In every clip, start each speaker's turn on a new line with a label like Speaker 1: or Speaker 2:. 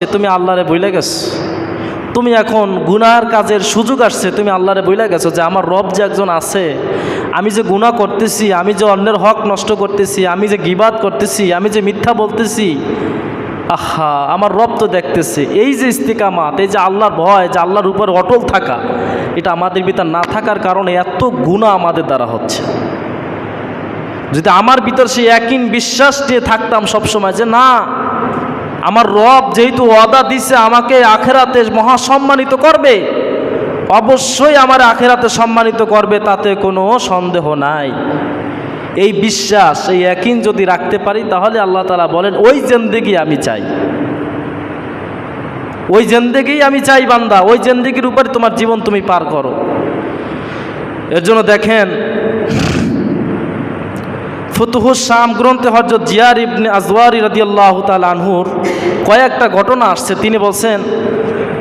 Speaker 1: তুমি আল্লাহরে বইলে গেছো, তুমি এখন গুনার কাজের সুযোগ আসছে, তুমি আল্লাহরে বইলে গেছো যে আমার রব যে একজন আছে, আমি যে গুনাহ করতেছি, আমি যে অন্যের হক নষ্ট করতেছি, আমি যে গীবাত করতেছি, আমি যে মিথ্যা বলতেছি, আহা আমার রব তো দেখতেছে। এই যে ইস্তিকামাত, এই যে আল্লাহর ভয়, যে আল্লাহর উপর অটল থাকা, এটা আমাদের ভিতর না থাকার কারণে এত গুনাহ আমাদের দ্বারা হচ্ছে। যদি আমার ভিতর সেই একই বিশ্বাস নিয়ে থাকতাম সবসময় যে না, আমার রব যেহেতু ওয়াদা দিছে আমাকে আখেরাতে মহাসম্মানিত করবে, অবশ্যই আমার আখেরাতে সম্মানিত করবে, তাতে কোনো সন্দেহ নাই, এই বিশ্বাস, এই ইয়াকিন যদি রাখতে পারি, তাহলে আল্লাহ তাআলা বলেন ওই জিন্দেগি আমি চাই, ওই জিন্দেগি আমি চাই বান্দা, ওই জিন্দেগির উপরে তোমার জীবন তুমি পার করো। এর জন্য দেখেন ফুতুহুস শাম গ্রন্থে হযরত জিয়ার ইবনে আজওয়ারি রাদিয়াল্লাহু তাআলা আনহুর কয়েকটা ঘটনা আসছে। তিনি বলছেন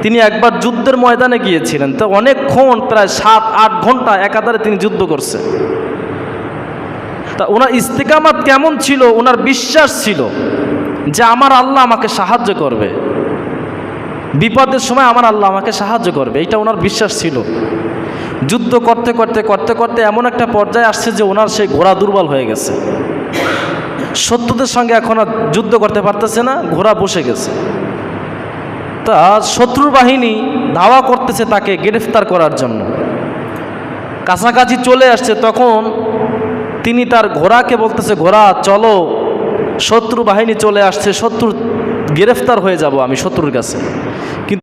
Speaker 1: তিনি একবার যুদ্ধের ময়দানে গিয়েছিলেন, তো অনেকক্ষণ প্রায় 7-8 ঘন্টা একাধারে তিনি যুদ্ধ করছেন। তা ওনার ইস্তিকামাত কেমন ছিল? ওনার বিশ্বাস ছিল যে আমার আল্লাহ আমাকে সাহায্য করবে, বিপদের সময় আমার আল্লাহ আমাকে সাহায্য করবে, এটা ওনার বিশ্বাস ছিল। যুদ্ধ করতে করতে করতে করতে এমন একটা পর্যায়ে আসছে যে ওনার সেই ঘোড়া দুর্বল হয়ে গেছে, শত্রুদের সঙ্গে এখন আর যুদ্ধ করতে পারতেছে না, ঘোড়া বসে গেছে। তা শত্রুর বাহিনী ধাওয়া করতেছে তাকে গ্রেফতার করার জন্য, কাছাকাছি চলে আসছে। তখন তিনি তার ঘোড়াকে বলতেছে, ঘোড়া চলো, শত্রু বাহিনী চলে আসছে, শত্রু গ্রেফতার হয়ে যাব আমি শত্রুর কাছে। কিন্তু